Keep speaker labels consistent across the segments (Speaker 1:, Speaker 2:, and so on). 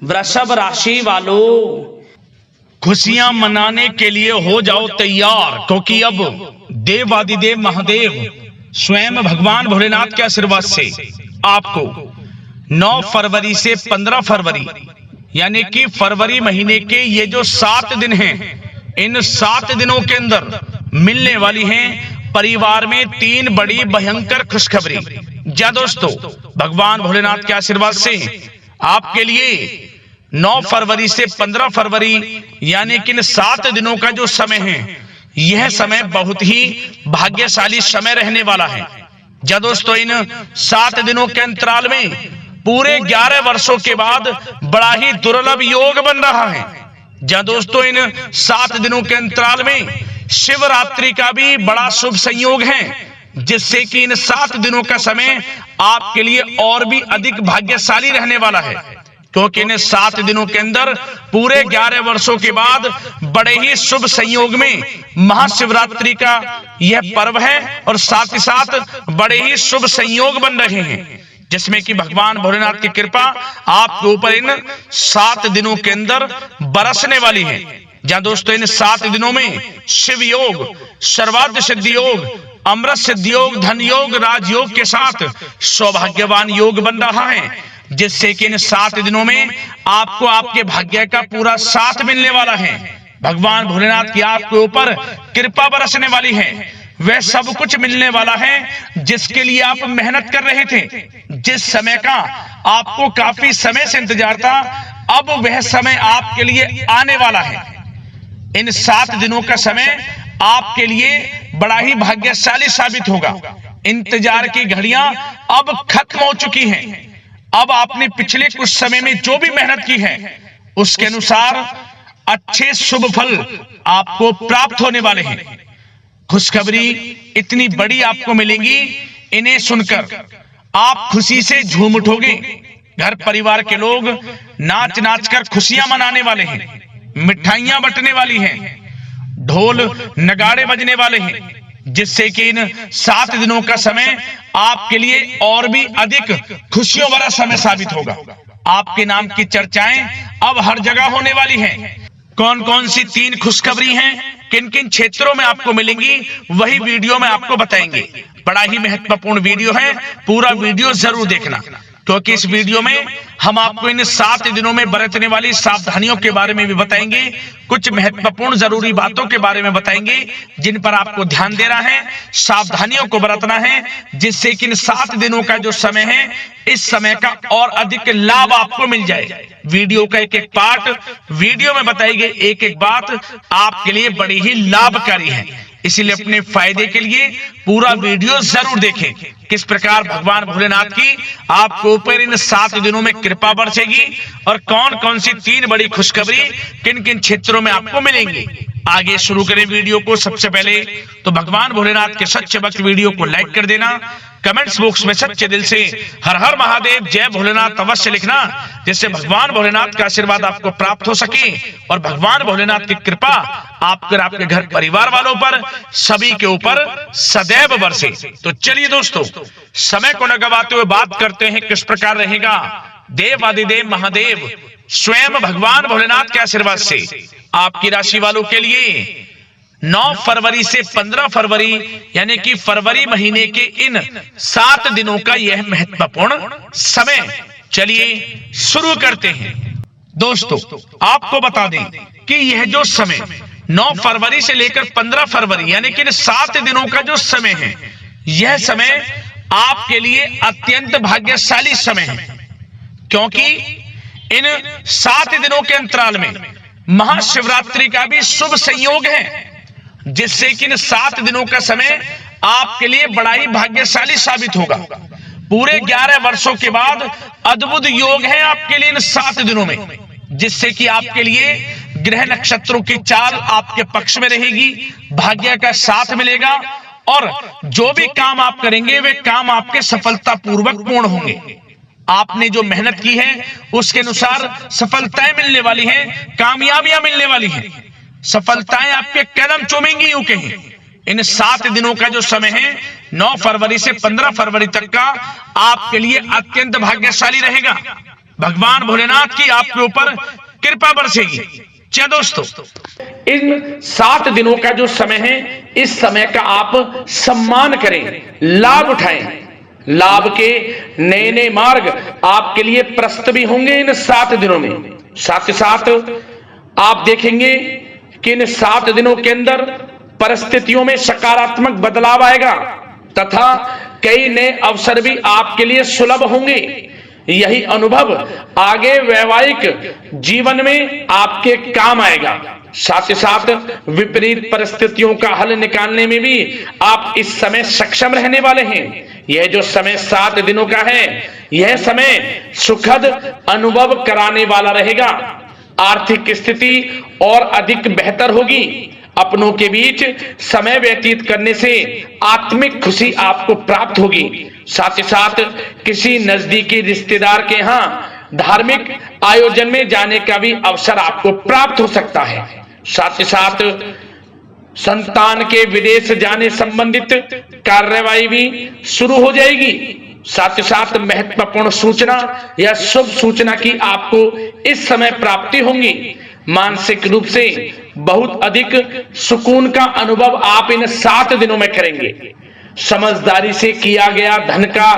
Speaker 1: वृषभ राशि वालों,
Speaker 2: खुशियां मनाने के लिए हो जाओ तैयार, क्योंकि अब देवादिदेव महादेव स्वयं भगवान भोलेनाथ के आशीर्वाद से आपको 9 फरवरी से 15 फरवरी यानी कि फरवरी महीने के ये जो 7 दिन हैं, इन 7 दिनों के अंदर मिलने वाली हैं परिवार में 3 बड़ी भयंकर खुशखबरी। जा दोस्तों, भगवान भोलेनाथ के आशीर्वाद से आपके लिए 9 फरवरी से 15 फरवरी यानी कि इन 7 दिनों का जो समय है, यह समय बहुत ही भाग्यशाली समय रहने वाला है। जा दोस्तों, इन 7 दिनों के अंतराल में पूरे 11 वर्षों के बाद बड़ा ही दुर्लभ योग बन रहा है। जा दोस्तों, इन 7 दिनों के अंतराल में शिवरात्रि का भी बड़ा शुभ संयोग है, जिससे कि इन 7 दिनों का समय आपके लिए और भी अधिक भाग्यशाली रहने वाला है, क्योंकि इन 7 दिनों के अंदर पूरे 11 वर्षों के बाद बड़े ही शुभ संयोग में महाशिवरात्रि का यह पर्व है और साथ ही साथ बड़े ही शुभ संयोग बन रहे हैं, जिसमें कि भगवान भोलेनाथ की कृपा आपके ऊपर इन 7 दिनों के अंदर बरसने वाली है। जहां दोस्तों, इन 7 दिनों में शिव योग, सर्वार्थ सिद्धि योग, अमृत सिद्धि योग, धन योग, राजयोग के साथ सौभाग्यवान योग बन रहा है, जिससे कि इन 7 दिनों में आपको आपके भाग्य का पूरा साथ मिलने वाला है। भगवान भोलेनाथ की आपके ऊपर कृपा बरसने वाली है। वह सब कुछ मिलने वाला है जिसके लिए आप मेहनत कर रहे थे, जिस समय का आपको काफी समय से इंतजार था, अब वह समय आपके लिए आने वाला है। इन 7 दिनों का समय आपके लिए बड़ा ही भाग्यशाली साबित होगा। इंतजार की घड़ियां अब खत्म हो चुकी हैं। अब आपने पिछले कुछ समय में जो भी मेहनत की है, उसके अनुसार अच्छे शुभ फल आपको प्राप्त होने वाले हैं। खुशखबरी इतनी बड़ी आपको मिलेंगी, इन्हें सुनकर आप खुशी से झूम उठोगे। घर परिवार के लोग नाच नाच कर खुशियां मनाने वाले हैं, मिठाइयां बंटने वाली हैं, ढोल नगाड़े बजने वाले हैं, जिससे कि इन 7 दिनों का समय आपके लिए और भी अधिक खुशियों भरा समय साबित होगा। आपके नाम की चर्चाएं अब हर जगह होने वाली हैं। कौन कौन सी 3 खुशखबरी हैं, किन किन क्षेत्रों में आपको मिलेंगी, वही वीडियो में आपको बताएंगे। बड़ा ही महत्वपूर्ण वीडियो है, पूरा वीडियो जरूर देखना, क्योंकि इस वीडियो में हम आपको इन 7 दिनों में बरतने वाली सावधानियों के बारे में भी बताएंगे, कुछ महत्वपूर्ण जरूरी बातों के बारे में बताएंगे, जिन पर आपको ध्यान देना है, सावधानियों को बरतना है, जिससे कि इन 7 दिनों का जो समय है, इस समय का और अधिक लाभ आपको मिल जाए। वीडियो का एक एक पार्ट वीडियो में बताई गई एक एक बात आपके लिए बड़ी ही लाभकारी है, इसलिए अपने फायदे के लिए पूरा वीडियो जरूर देखें। किस प्रकार भगवान भोलेनाथ की आपके ऊपर इन 7 दिनों में कृपा बरसेगी और कौन कौन सी 3 बड़ी खुशखबरी किन किन क्षेत्रों में आपको मिलेंगी। आगे शुरू करें वीडियो को। सबसे पहले तो भगवान भोलेनाथ के सच्चे भक्त वीडियो को लाइक कर देना, कमेंट्स बॉक्स में सच्चे दिल से हर हर महादेव जय भोलेनाथ अवश्य लिखना, जिससे भगवान भोलेनाथ का आशीर्वाद आपको प्राप्त हो सके और भगवान भोलेनाथ की कृपा आपके घर परिवार वालों पर सभी के ऊपर सदैव बरसे। तो चलिए दोस्तों, समय को न गवाते हुए बात करते हैं किस प्रकार रहेगा देवादिदेव महादेव स्वयं भगवान भोलेनाथ के आशीर्वाद से आपकी राशि वालों के लिए 9 फरवरी से 15 फरवरी यानी कि फरवरी महीने के इन 7 दिनों का यह महत्वपूर्ण समय। चलिए शुरू करते हैं। दोस्तों, आपको बता दें कि यह जो समय 9 फरवरी से लेकर 15 फरवरी यानी कि इन 7 दिनों का जो समय है, यह समय आपके लिए अत्यंत भाग्यशाली समय है, क्योंकि इन 7 दिनों के अंतराल में महाशिवरात्रि का भी शुभ संयोग है, जिससे कि इन 7 दिनों का समय आपके लिए बड़ा ही भाग्यशाली साबित होगा। पूरे 11 वर्षों के बाद अद्भुत योग है आपके लिए इन 7 दिनों में, जिससे कि आपके लिए ग्रह नक्षत्रों की चाल आपके पक्ष में रहेगी, भाग्य का साथ मिलेगा और जो भी काम आप करेंगे वे काम आपके सफलतापूर्वक पूर्ण होंगे। आपने जो मेहनत की है उसके अनुसार सफलताएं मिलने वाली हैं, कामयाबियां मिलने वाली हैं, सफलताएं आपके कदम चूमेंगी यूं कहें। इन 7 दिनों का जो समय है 9 फरवरी से 15 फरवरी तक का आपके लिए अत्यंत भाग्यशाली रहेगा। भगवान भोलेनाथ की आपके ऊपर कृपा बरसेगी। क्या दोस्तों,
Speaker 1: इन 7 दिनों का जो समय है, इस समय का आप सम्मान करें, लाभ उठाएं। लाभ के नए नए मार्ग आपके लिए प्रस्तुत भी होंगे इन 7 दिनों में। साथ ही साथ आप देखेंगे कि इन 7 दिनों के अंदर परिस्थितियों में सकारात्मक बदलाव आएगा तथा कई नए अवसर भी आपके लिए सुलभ होंगे। यही अनुभव आगे वैवाहिक जीवन में आपके काम आएगा। साथ ही साथ विपरीत परिस्थितियों का हल निकालने में भी आप इस समय सक्षम रहने वाले हैं। यह जो समय 7 दिनों का है, यह समय सुखद अनुभव कराने वाला रहेगा। आर्थिक स्थिति और अधिक बेहतर होगी। अपनों के बीच समय व्यतीत करने से आत्मिक खुशी आपको प्राप्त होगी। साथ ही साथ किसी नजदीकी रिश्तेदार के यहाँ धार्मिक आयोजन में जाने का भी अवसर आपको प्राप्त हो सकता है। साथ ही साथ संतान के विदेश जाने संबंधित कार्यवाही भी शुरू हो जाएगी। साथ ही साथ महत्वपूर्ण सूचना या शुभ सूचना की आपको इस समय प्राप्ति होंगी। मानसिक रूप से बहुत अधिक सुकून का अनुभव आप इन 7 दिनों में करेंगे। समझदारी से किया गया धन का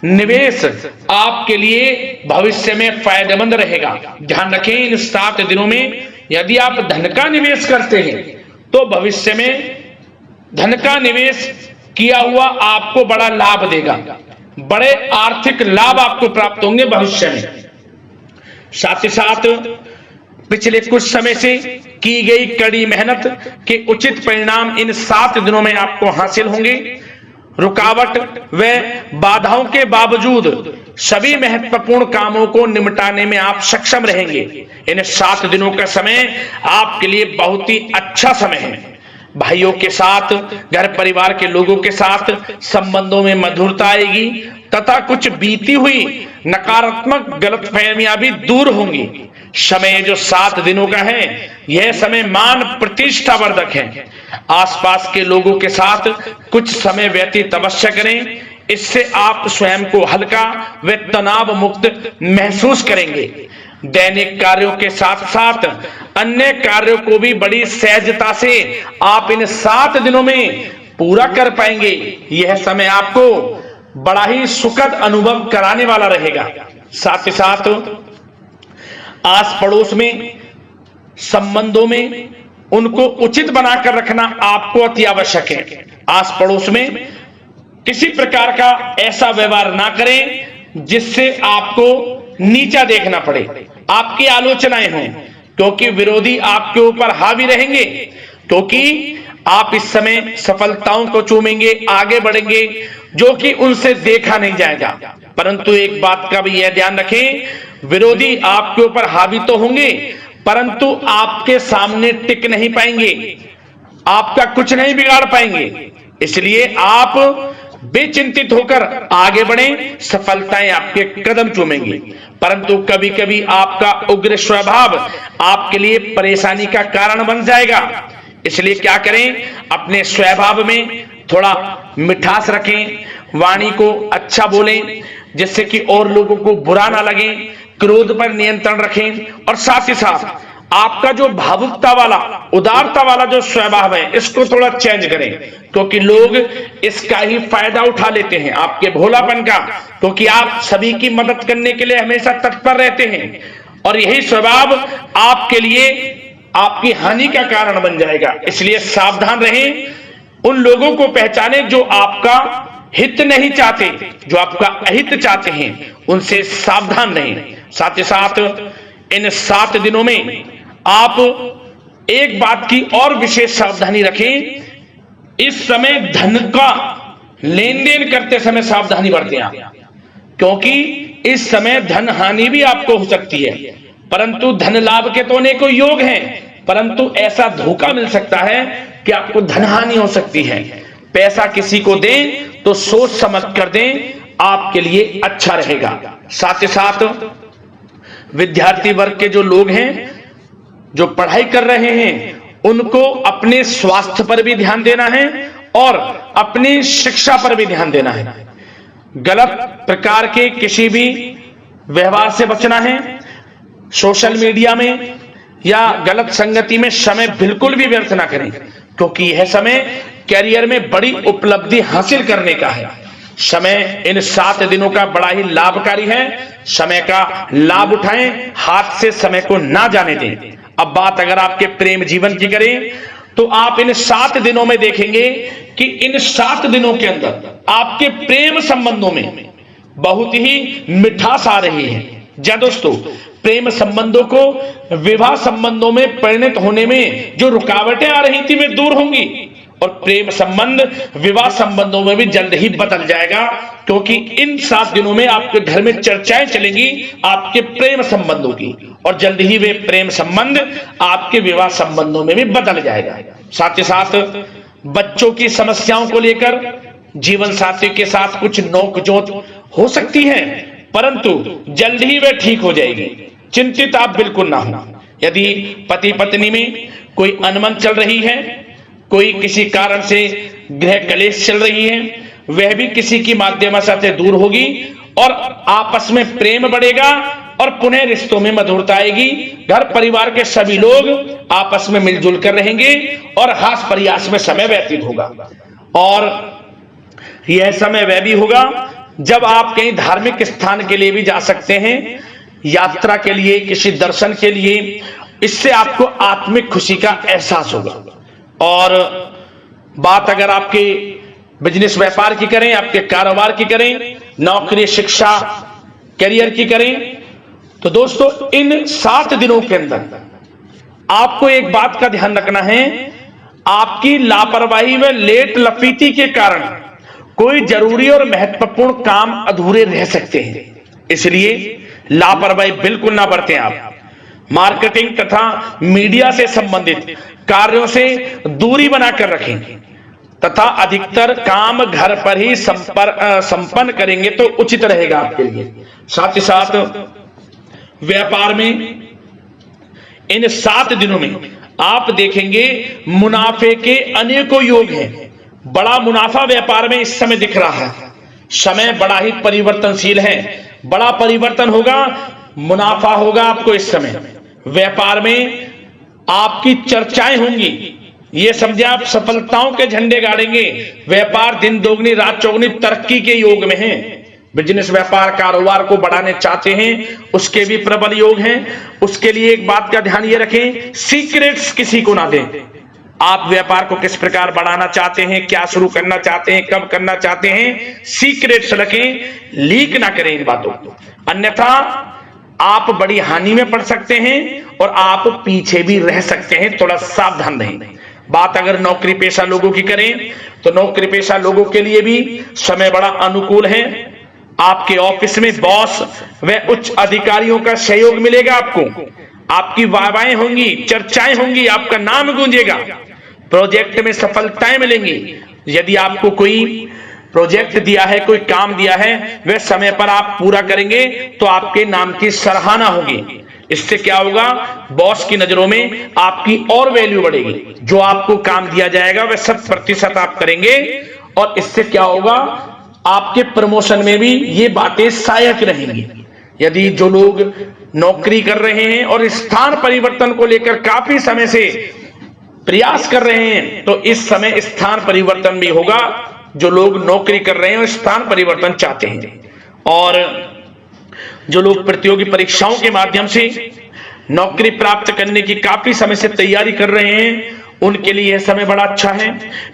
Speaker 1: निवेश आपके लिए भविष्य में फायदेमंद रहेगा। ध्यान रखें, इन 7 दिनों में यदि आप धन का निवेश करते हैं तो भविष्य में धन का निवेश किया हुआ आपको बड़ा लाभ देगा। बड़े आर्थिक लाभ आपको प्राप्त होंगे भविष्य में। साथ ही साथ पिछले कुछ समय से की गई कड़ी मेहनत के उचित परिणाम इन 7 दिनों में आपको हासिल होंगे। रुकावट व बाधाओं के बावजूद सभी महत्वपूर्ण कामों को निपटाने में आप सक्षम रहेंगे। इन 7 दिनों का समय आपके लिए बहुत ही अच्छा समय है। भाइयों के साथ, घर परिवार के लोगों के साथ संबंधों में मधुरता आएगी तथा कुछ बीती हुई नकारात्मक गलतफहमियां भी दूर होंगी। समय जो 7 दिनों का है, यह समय मान प्रतिष्ठा वर्धक है। आसपास के लोगों के साथ कुछ समय व्यतीत अवश्य करें। इससे आप स्वयं को हल्का व तनाव मुक्त महसूस करेंगे। दैनिक कार्यों के साथ साथ अन्य कार्यों को भी बड़ी सहजता से आप इन 7 दिनों में पूरा कर पाएंगे। यह समय आपको बड़ा ही सुखद अनुभव कराने वाला रहेगा। साथ ही साथ आस पड़ोस में संबंधों में उनको उचित बनाकर रखना आपको अति आवश्यक है। आस पड़ोस में किसी प्रकार का ऐसा व्यवहार ना करें जिससे आपको नीचा देखना पड़े, आपकी आलोचनाएं हों, क्योंकि विरोधी आपके ऊपर हावी रहेंगे। क्योंकि आप इस समय सफलताओं को चूमेंगे, आगे बढ़ेंगे, जो कि उनसे देखा नहीं जाएगा। परंतु एक बात का भी यह ध्यान रखें, विरोधी आपके ऊपर हावी तो होंगे परंतु आपके सामने टिक नहीं पाएंगे, आपका कुछ नहीं बिगाड़ पाएंगे। इसलिए आप बेचिंतित होकर आगे बढ़ें, सफलताएं आपके कदम चूमेंगी। परंतु कभी कभी आपका उग्र स्वभाव आपके लिए परेशानी का कारण बन जाएगा। इसलिए क्या करें, अपने स्वभाव में थोड़ा मिठास रखें, वाणी को अच्छा बोलें जिससे कि और लोगों को बुरा ना लगे, क्रोध पर नियंत्रण रखें। और साथ ही साथ आपका जो भावुकता वाला, उदारता वाला जो स्वभाव है, इसको थोड़ा चेंज करें, क्योंकि लोग इसका ही फायदा उठा लेते हैं, आपके भोलापन का। क्योंकि आप सभी की मदद करने के लिए हमेशा तत्पर रहते हैं और यही स्वभाव आपके लिए आपकी हानि का कारण बन जाएगा। इसलिए सावधान रहें, उन लोगों को पहचानें जो आपका हित नहीं चाहते, जो आपका अहित चाहते हैं, उनसे सावधान रहें। साथ ही साथ इन 7 दिनों में आप एक बात की और विशेष सावधानी रखें, इस समय धन का लेन देन करते समय सावधानी बरतें आप, क्योंकि इस समय धन हानि भी आपको हो सकती है। परंतु धन लाभ के तो अनेकों योग हैं, परंतु ऐसा धोखा मिल सकता है कि आपको धन हानि हो सकती है। पैसा किसी को दें तो सोच समझ कर दें, आपके लिए अच्छा रहेगा। साथ ही साथ विद्यार्थी वर्ग के जो लोग हैं, जो पढ़ाई कर रहे हैं, उनको अपने स्वास्थ्य पर भी ध्यान देना है और अपनी शिक्षा पर भी ध्यान देना है। गलत प्रकार के किसी भी व्यवहार से बचना है, सोशल मीडिया में या गलत संगति में समय बिल्कुल भी व्यर्थ ना करें, क्योंकि यह समय कैरियर में बड़ी उपलब्धि हासिल करने का है। समय इन 7 दिनों का बड़ा ही लाभकारी है। समय का लाभ उठाएं, हाथ से समय को ना जाने दें। अब बात अगर आपके प्रेम जीवन की करें तो आप इन 7 दिनों में देखेंगे कि इन 7 दिनों के अंदर आपके प्रेम संबंधों में बहुत ही मिठास आ रही है। जी दोस्तों, प्रेम संबंधों को विवाह संबंधों में परिणत होने में जो रुकावटें आ रही थी वे दूर होंगी और प्रेम संबंध विवाह संबंधों में भी जल्द ही बदल जाएगा, क्योंकि इन 7 दिनों में आपके घर में चर्चाएं चलेंगी आपके प्रेम संबंधों की और जल्द ही वे प्रेम संबंध आपके विवाह संबंधों में भी बदल जाएगा। साथ ही साथ बच्चों की समस्याओं को लेकर जीवन साथी के साथ कुछ नोकझोंक हो सकती है, परंतु जल्द ही वे ठीक हो जाएगी। चिंतित आप बिल्कुल ना हो। यदि पति पत्नी में कोई अनबन चल रही है, कोई किसी कारण से गृह कलेश चल रही है, वह भी किसी की माध्यम से दूर होगी और आपस में प्रेम बढ़ेगा और पुनः रिश्तों में मधुरता आएगी। घर परिवार के सभी लोग आपस में मिलजुल कर रहेंगे और हास प्रयास में समय व्यतीत होगा। और यह समय वह भी होगा जब आप कहीं धार्मिक स्थान के लिए भी जा सकते हैं, यात्रा के लिए, किसी दर्शन के लिए। इससे आपको आत्मिक खुशी का एहसास होगा। और बात अगर आपके बिजनेस व्यापार की करें, आपके कारोबार की करें, नौकरी, शिक्षा, करियर की करें, तो दोस्तों इन 7 दिनों के अंदर आपको एक बात का ध्यान रखना है, आपकी लापरवाही व लेट लफीती के कारण कोई जरूरी और महत्वपूर्ण काम अधूरे रह सकते हैं। इसलिए लापरवाही बिल्कुल ना बरतें। आप मार्केटिंग तथा मीडिया से संबंधित कार्यों से दूरी बनाकर रखें तथा अधिकतर काम घर पर ही संपन्न करेंगे तो उचित रहेगा आपके लिए। साथ ही साथ व्यापार में इन 7 दिनों में आप देखेंगे मुनाफे के अनेकों योग हैं। बड़ा मुनाफा व्यापार में इस समय दिख रहा है। समय बड़ा ही परिवर्तनशील है, बड़ा परिवर्तन होगा, मुनाफा होगा आपको इस समय। व्यापार में आपकी चर्चाएं होंगी, ये समझे आप सफलताओं के झंडे गाड़ेंगे। व्यापार दिन दोगुनी रात चौगुनी तरक्की के योग में है। बिजनेस व्यापार कारोबार को बढ़ाने चाहते हैं, उसके भी प्रबल योग हैं। उसके लिए एक बात का ध्यान ये रखें, सीक्रेट्स किसी को ना दें। आप व्यापार को किस प्रकार बढ़ाना चाहते हैं, क्या शुरू करना चाहते हैं, कब करना चाहते हैं, सीक्रेट्स रखें, लीक ना करें इन बातों को, अन्यथा आप बड़ी हानि में पड़ सकते हैं और आप पीछे भी रह सकते हैं। थोड़ा सावधान रहें। बात अगर नौकरी पेशा लोगों की करें तो नौकरी पेशा लोगों के लिए भी समय बड़ा अनुकूल है। आपके ऑफिस में बॉस व उच्च अधिकारियों का सहयोग मिलेगा आपको, आपकी वाहवाहें होंगी, चर्चाएं होंगी, आपका नाम गूंजेगा, प्रोजेक्ट में सफलताएं मिलेंगी। यदि आपको कोई प्रोजेक्ट दिया है, कोई काम दिया है, वह समय पर आप पूरा करेंगे तो आपके नाम की सराहना होगी। इससे क्या होगा, बॉस की नजरों में आपकी और वैल्यू बढ़ेगी। जो आपको काम दिया जाएगा वह 100% आप करेंगे और इससे क्या होगा, आपके प्रमोशन में भी ये बातें सहायक रहेंगी। यदि जो लोग नौकरी कर रहे हैं और स्थान परिवर्तन को लेकर काफी समय से प्रयास कर रहे हैं तो इस समय स्थान परिवर्तन भी होगा। जो लोग नौकरी कर रहे हैं और स्थान परिवर्तन चाहते हैं, और जो लोग प्रतियोगी परीक्षाओं के माध्यम से नौकरी प्राप्त करने की काफी समय से तैयारी कर रहे हैं, उनके लिए यह समय बड़ा अच्छा है।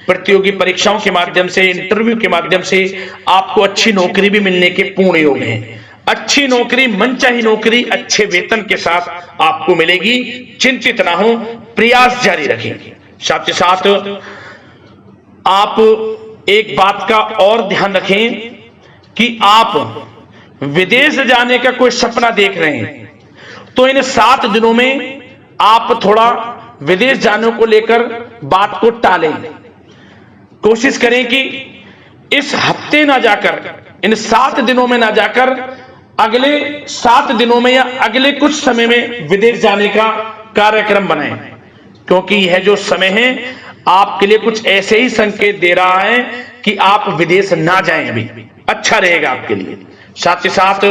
Speaker 1: प्रतियोगी परीक्षाओं के माध्यम से, इंटरव्यू के माध्यम से आपको अच्छी नौकरी भी मिलने के पूर्ण योग हैं। अच्छी नौकरी, मनचाही नौकरी अच्छे वेतन के साथ आपको मिलेगी। चिंतित ना हो, प्रयास जारी रखें। साथ ही साथ आप एक बात का और ध्यान रखें कि आप विदेश जाने का कोई सपना देख रहे हैं तो इन 7 दिनों में आप थोड़ा विदेश जाने को लेकर बात को टालें। कोशिश करें कि इस हफ्ते ना जाकर, इन 7 दिनों में ना जाकर अगले 7 दिनों में या अगले कुछ समय में विदेश जाने का कार्यक्रम बनाएं, क्योंकि यह जो समय है आपके लिए कुछ ऐसे ही संकेत दे रहा है कि आप विदेश ना जाएं। अभी अच्छा रहेगा आपके लिए। साथ ही साथ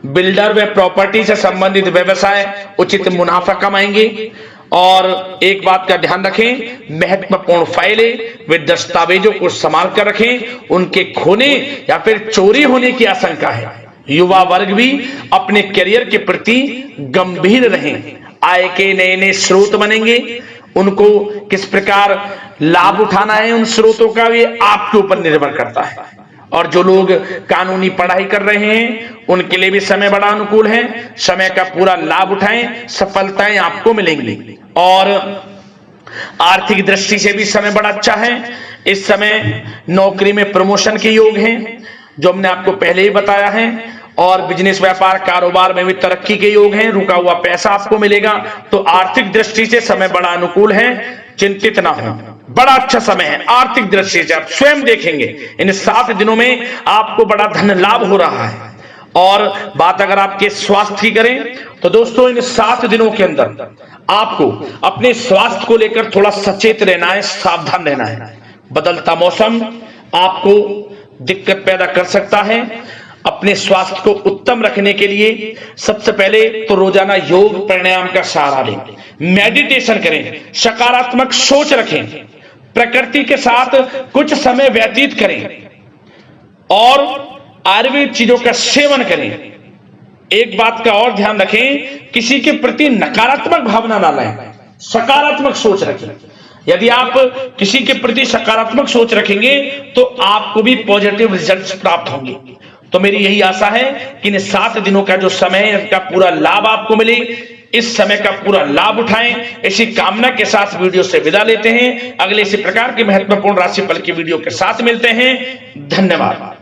Speaker 1: बिल्डर व प्रॉपर्टी से संबंधित व्यवसाय उचित मुनाफा कमाएंगे। और एक बात का ध्यान रखें, महत्वपूर्ण फाइलें वे दस्तावेजों को संभाल कर रखें, उनके खोने या फिर चोरी होने की आशंका है। युवा वर्ग भी अपने करियर के प्रति गंभीर रहें। आय के नए नए स्रोत बनेंगे, उनको किस प्रकार लाभ उठाना है उन स्रोतों का भी आपके ऊपर निर्भर करता है। और जो लोग कानूनी पढ़ाई कर रहे हैं उनके लिए भी समय बड़ा अनुकूल है। समय का पूरा लाभ उठाएं, सफलताएं आपको मिलेंगी। और आर्थिक दृष्टि से भी समय बड़ा अच्छा है। इस समय नौकरी में प्रमोशन के योग हैं, जो हमने आपको पहले ही बताया है। और बिजनेस व्यापार कारोबार में भी तरक्की के योग हैं, रुका हुआ पैसा आपको मिलेगा। तो आर्थिक दृष्टि से समय बड़ा अनुकूल है, चिंतित ना हो, बड़ा अच्छा समय है। आर्थिक दृष्टि से आप स्वयं देखेंगे इन 7 दिनों में आपको बड़ा धन लाभ हो रहा है। और बात अगर आपके स्वास्थ्य की करें तो दोस्तों इन 7 दिनों के अंदर आपको अपने स्वास्थ्य को लेकर थोड़ा सचेत रहना है, सावधान रहना है। बदलता मौसम आपको दिक्कत पैदा कर सकता है। अपने स्वास्थ्य को उत्तम रखने के लिए सबसे पहले तो रोजाना योग प्राणायाम का सहारा लें, मेडिटेशन करें, सकारात्मक सोच रखें, प्रकृति के साथ कुछ समय व्यतीत करें और आयुर्वेद चीजों का सेवन करें। एक बात का और ध्यान रखें, किसी के प्रति नकारात्मक भावना ना लाएं, सकारात्मक सोच रखें। यदि आप किसी के प्रति सकारात्मक सोच रखेंगे तो आपको भी पॉजिटिव रिजल्ट्स प्राप्त होंगे। तो मेरी यही आशा है कि इन 7 दिनों का जो समय है इसका पूरा लाभ आपको मिले। इस समय का पूरा लाभ उठाएं, इसी कामना के साथ वीडियो से विदा लेते हैं। अगले इसी प्रकार के महत्वपूर्ण राशिफल की वीडियो के साथ मिलते हैं। धन्यवाद।